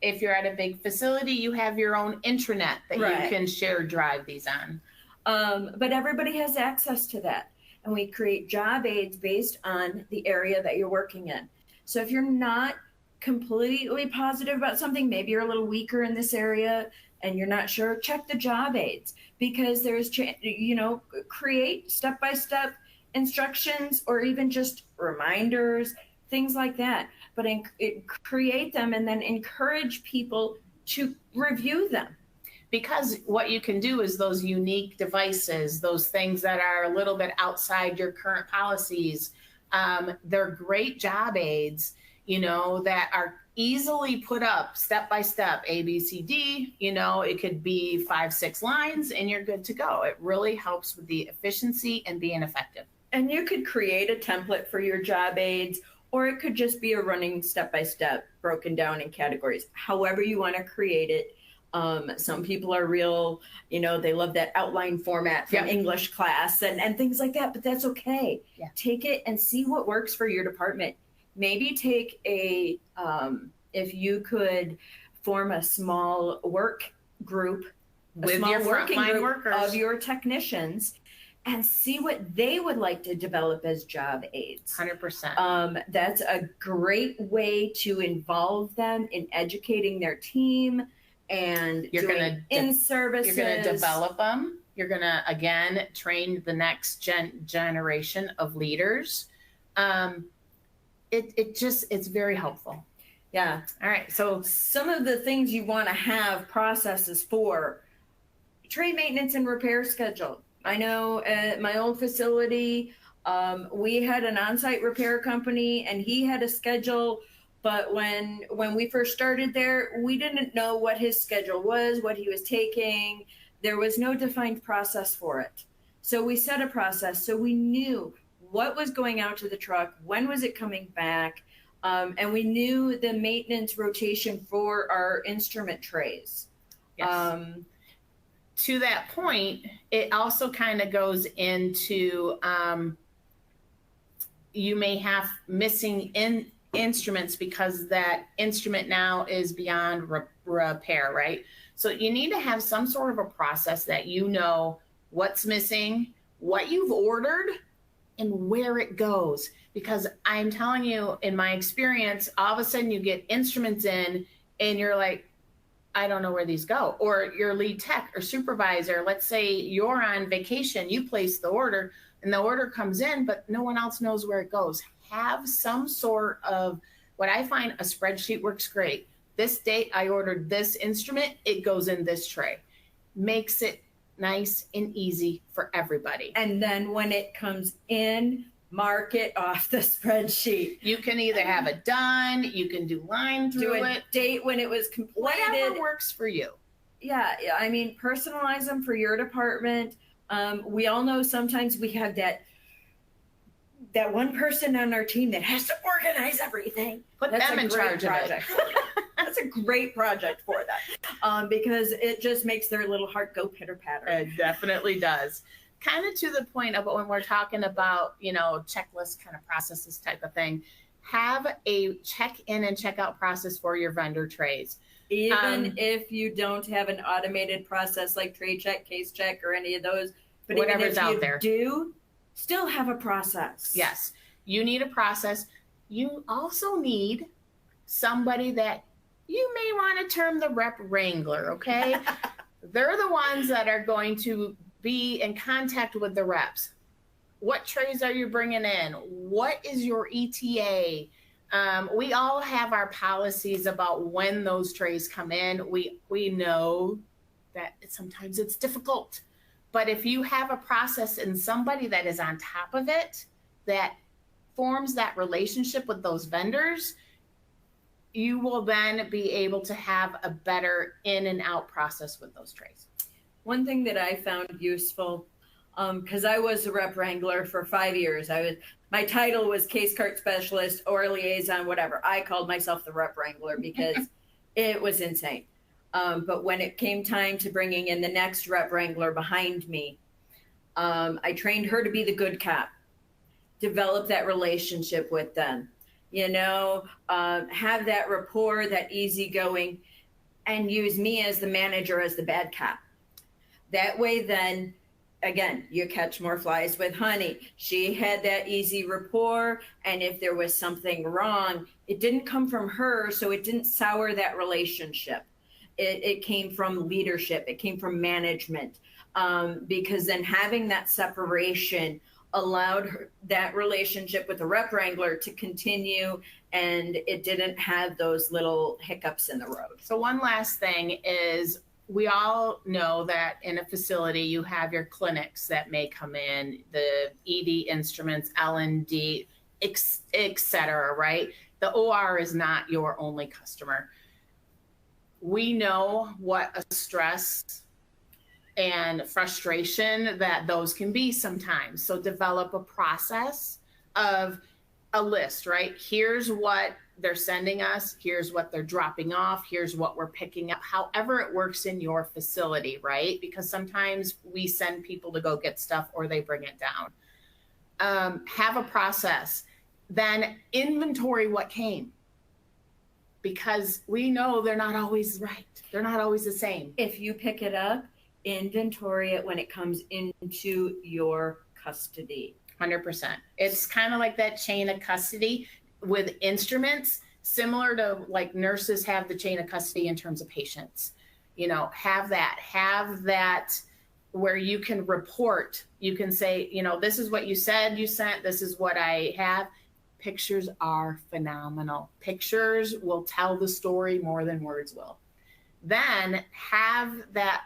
If you're at a big facility, you have your own intranet that you can share drive these on.
But everybody has access to that. And we create job aids based on the area that you're working in. So if you're not completely positive about something, maybe you're a little weaker in this area and you're not sure, check the job aids, because there's, create step-by-step instructions or even just reminders, things like that. But create them and then encourage people to review them.
Because what you can do is those unique devices, those things that are a little bit outside your current policies, they're great job aids, that are easily put up step by step, A, B, C, D. It could be 5-6 lines and you're good to go. It really helps with the efficiency and being effective.
And you could create a template for your job aids, or it could just be a running step by step broken down in categories, however you want to create it. Some people are real, they love that outline format from English class and things like that, but that's okay. Yeah. Take it and see what works for your department. Maybe take if you could form a small work group
with your frontline workers
of your technicians and see what they would like to develop as job aids.
100%.
That's a great way to involve them in educating their team. And you're going to in-services.
You're going to develop them. You're going to, again, train the next generation of leaders. It's very helpful.
Yeah.
All right. So
some of the things you want to have processes for: trade maintenance and repair schedule. I know at my old facility, we had an on-site repair company and he had a schedule. But when we first started there, we didn't know what his schedule was, what he was taking. There was no defined process for it. So we set a process so we knew what was going out to the truck, when was it coming back, and we knew the maintenance rotation for our instrument trays.
Yes. To that point, it also kind of goes into you may have missing instruments because that instrument now is beyond repair, right? So you need to have some sort of a process that what's missing, what you've ordered, and where it goes. Because I'm telling you, in my experience, all of a sudden you get instruments in and you're like, I don't know where these go. Or your lead tech or supervisor, let's say you're on vacation, you place the order and the order comes in, but no one else knows where it goes. Have some sort of, what I find a spreadsheet works great. This date I ordered this instrument, it goes in this tray. Makes it nice and easy for everybody.
And then when it comes in, mark it off the spreadsheet.
You can either have it done, you can do line through
Do a
it,
date when it was completed.
whatever works for you.
Yeah, I mean, personalize them for your department. We all know sometimes we have that one person on our team that has to organize everything.
Put them in charge of it.
That's a great project for that, because it just makes their little heart go pitter patter.
It definitely does. Kind of to the point of when we're talking about, checklist kind of processes type of thing, have a check-in and check-out process for your vendor trays.
Even if you don't have an automated process like tray check, case check, or any of those, but
whatever's
even if
out there,
do still have a process.
Yes, you need a process. You also need somebody that you may want to term the rep wrangler, okay? They're the ones that are going to be in contact with the reps. What trays are you bringing in? What is your ETA? We all have our policies about when those trays come in. We know that sometimes it's difficult, but if you have a process and somebody that is on top of it, that forms that relationship with those vendors, you will then be able to have a better in and out process with those trays.
One thing that I found useful, because I was a rep wrangler for 5 years. My title was case cart specialist or liaison, whatever. I called myself the rep wrangler because it was insane. But when it came time to bringing in the next rep wrangler behind me, I trained her to be the good cop, develop that relationship with them, have that rapport, that easygoing, and use me as the manager as the bad cop. That way, then, again, you catch more flies with honey. She had that easy rapport, and if there was something wrong, it didn't come from her, so it didn't sour that relationship. It came from leadership. It came from management, because then having that separation allowed that relationship with the rep wrangler to continue, and it didn't have those little hiccups in the road.
So one last thing is, we all know that in a facility, you have your clinics that may come in, the ED instruments, L&D, et cetera, right? The OR is not your only customer. We know what a stress and frustration that those can be sometimes. So develop a process of a list, right? Here's what they're sending us, here's what they're dropping off, here's what we're picking up, however it works in your facility, right? Because sometimes we send people to go get stuff or they bring it down. Have a process, then inventory what came, because we know they're not always right. They're not always the same.
If you pick it up, inventory it when it comes into your custody.
100%. It's kind of like that chain of custody with instruments, similar to like nurses have the chain of custody in terms of patients. Have that where you can report. You can say, this is what you said you sent, this is what I have. Pictures are phenomenal. Pictures will tell the story more than words will. Then have that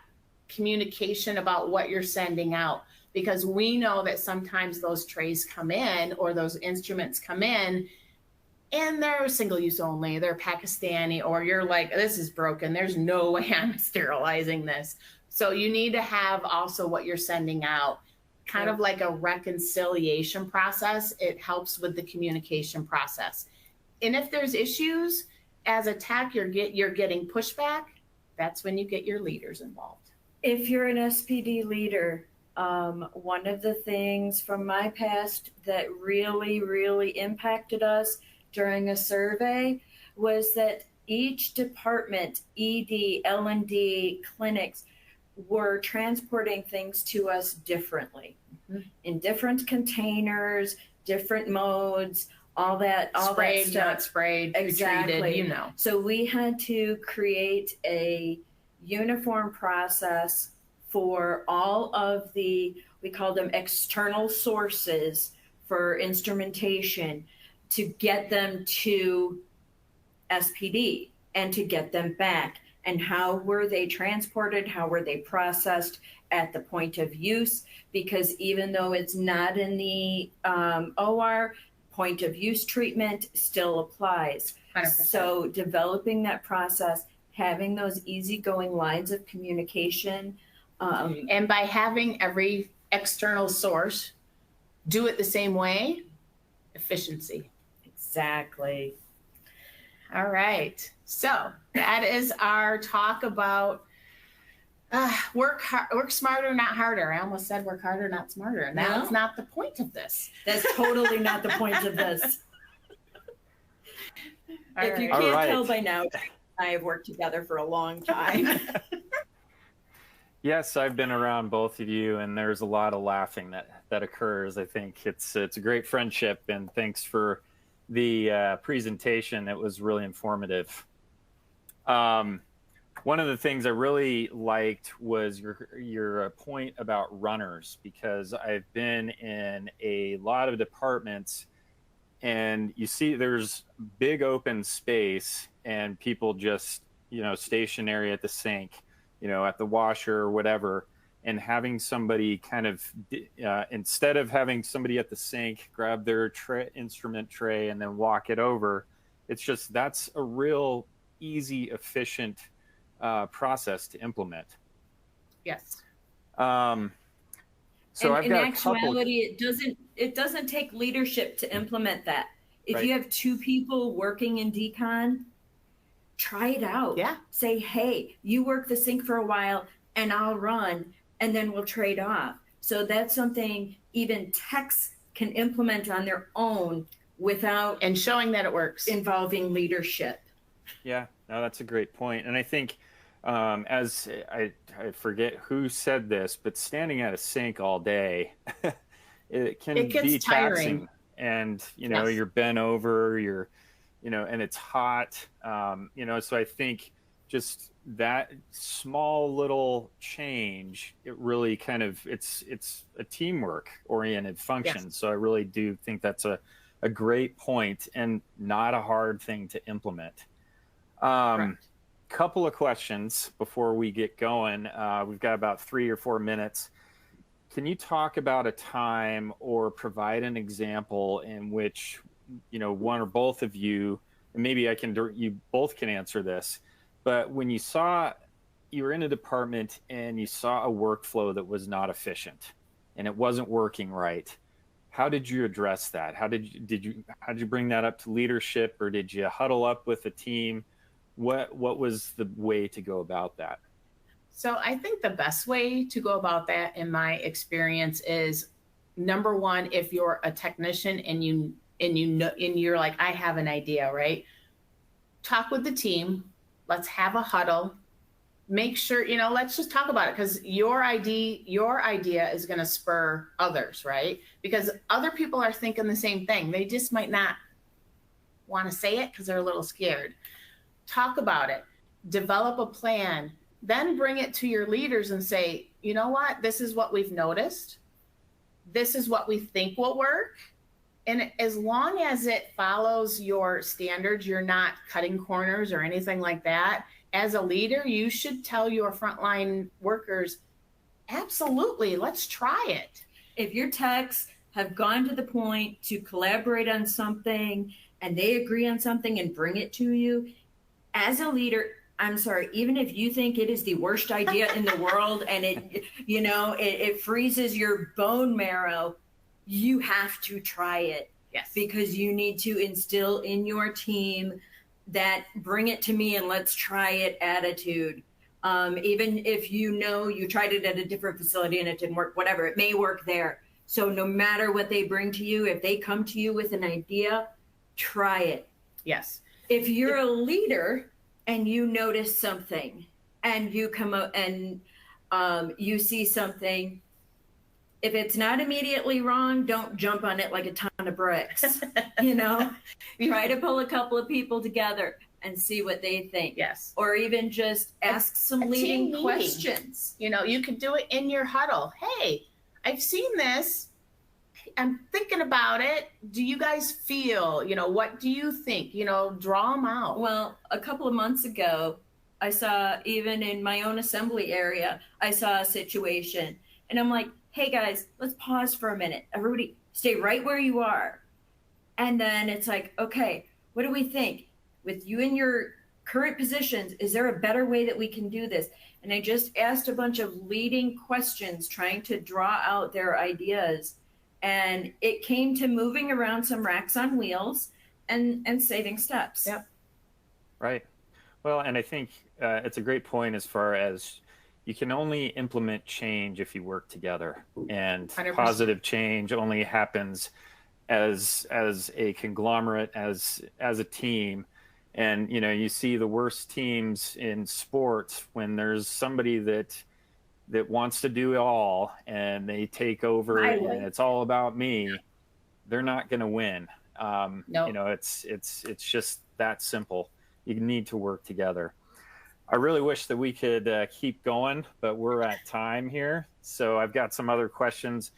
communication about what you're sending out, because we know that sometimes those trays come in or those instruments come in and they're single use only, they're Pakistani, or you're like, this is broken, there's no way I'm sterilizing this. So you need to have also what you're sending out, kind of like a reconciliation process. It helps with the communication process. And if there's issues as a tech, you're getting pushback, that's when you get your leaders involved.
If you're an SPD leader, one of the things from my past that really, really impacted us during a survey was that each department, ED, L&D, clinics, were transporting things to us differently, in different containers, different modes, all that
Sprayed,
stuff.
not sprayed,
Exactly.
treated,
So we had to create a uniform process for all of the, we call them external sources for instrumentation, to get them to SPD and to get them back. and how were they transported, how were they processed at the point of use, because even though it's not in the OR, point of use treatment still applies.
100%.
So developing that process, having those easygoing lines of communication.
And by having every external source do it the same way, efficiency.
Exactly.
All right. So that is our talk about work smarter, not harder. I almost said work harder, not smarter. And that's not the point of this.
That's totally not the point of this. If you can't tell by now, I have worked together for a long time.
Yes, I've been around both of you, and there's a lot of laughing that occurs. I think it's a great friendship, and thanks for the presentation. It was really informative. One of the things I really liked was your point about runners, because I've been in a lot of departments, and you see there's big open space and people just, stationary at the sink, at the washer or whatever, and having somebody kind of, instead of having somebody at the sink grab their instrument tray and then walk it over, it's just, that's a real easy, efficient process to implement.
Yes.
So
and
I've
in
got
actuality, it doesn't take leadership to implement that. If
Right.
you have two people working in decon, try it out.
Yeah.
Say, hey, you work the sink for a while and I'll run, and then we'll trade off. So that's something even techs can implement on their own without
And showing that it works.
involving leadership.
Yeah, no, that's a great point. And I think as I forget who said this, but standing at a sink all day, it can
It gets
be
tiring.
taxing. And,
Yes.
you're bent over, and it's hot, so I think just that small little change, it really kind of, it's a teamwork oriented function.
Yes.
So I really do think that's a great point and not a hard thing to implement.
Correct.
Couple of questions before we get going. We've got about 3 or 4 minutes. Can you talk about a time or provide an example in which, one or both of you, and maybe you both can answer this, but when you were in a department and you saw a workflow that was not efficient and it wasn't working right, how did you address that? How did you bring that up to leadership, or did you huddle up with the team? What was the way to go about that?
So I think the best way to go about that, in my experience, is number one, if you're a technician and you're like, I have an idea, right? Talk with the team. Let's have a huddle. Make sure, let's just talk about it, because your idea is going to spur others, right? Because other people are thinking the same thing. They just might not want to say it because they're a little scared. Talk about it. Develop a plan. Then bring it to your leaders and say, you know what? This is what we've noticed. This is what we think will work. And as long as it follows your standards, you're not cutting corners or anything like that. As a leader, you should tell your frontline workers, absolutely, let's try it.
If your techs have gone to the point to collaborate on something and they agree on something and bring it to you, as a leader, I'm sorry, even if you think it is the worst idea in the world and it freezes your bone marrow, you have to try it.
Yes.
Because you need to instill in your team that bring it to me and let's try it attitude. Even if you tried it at a different facility and it didn't work, whatever, it may work there. So no matter what they bring to you, if they come to you with an idea, try it.
Yes.
If you're a leader and you notice something and you come out and you see something, if it's not immediately wrong, don't jump on it like a ton of bricks. Try to pull a couple of people together and see what they think.
Yes.
Or even just ask some
team
leading
meeting.
questions.
You could do it in your huddle. Hey, I've seen this. I'm thinking about it. Do you guys feel, what do you think? Draw them out.
Well, a couple of months ago, I saw even in my own assembly area, I saw a situation. And I'm like, hey guys, let's pause for a minute. Everybody stay right where you are. And then it's like, okay, what do we think? With you in your current positions, is there a better way that we can do this? And I just asked a bunch of leading questions, trying to draw out their ideas. And it came to moving around some racks on wheels and saving steps.
Yep.
Right. Well, and I think it's a great point as far as you can only implement change if you work together, and
100%.
Positive change only happens as a conglomerate, as a team. And you see the worst teams in sports when there's somebody that wants to do it all and they take over and it's all about me. They're not going to win.
No.
It's just that simple. You need to work together. I really wish that we could keep going, but we're at time here. So I've got some other questions.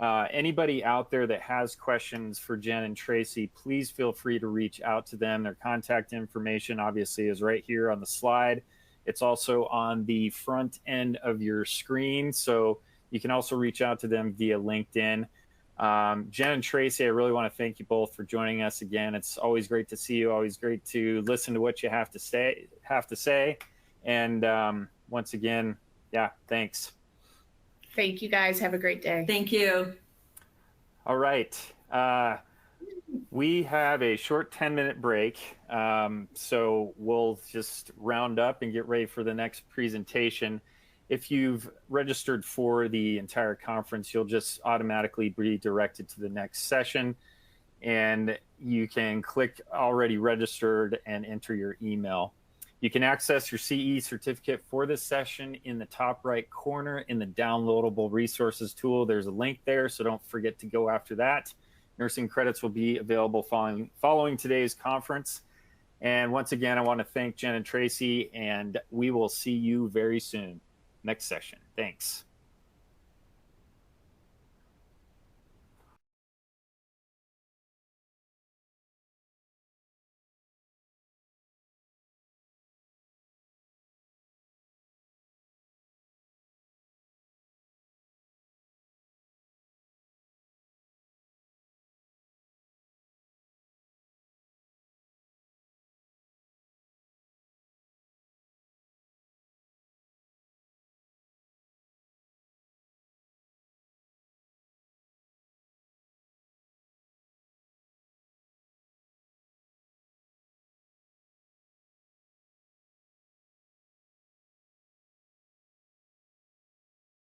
Anybody out there that has questions for Jen and Tracy, please feel free to reach out to them. Their contact information obviously is right here on the slide. It's also on the front end of your screen. So you can also reach out to them via LinkedIn. Jen and Tracy, I really want to thank you both for joining us again. It's always great to see you. Always great to listen to what you have to say. And once again, yeah, thanks.
Thank you guys. Have a great day.
Thank you.
All right. We have a short 10-minute break. So we'll just round up and get ready for the next presentation. If you've registered for the entire conference, you'll just automatically be directed to the next session, and you can click already registered and enter your email. You can access your CE certificate for this session in the top right corner in the downloadable resources tool. There's a link there, so don't forget to go after that. Nursing credits will be available following today's conference. And once again, I want to thank Jen and Tracy, and we will see you very soon. Next session. Thanks.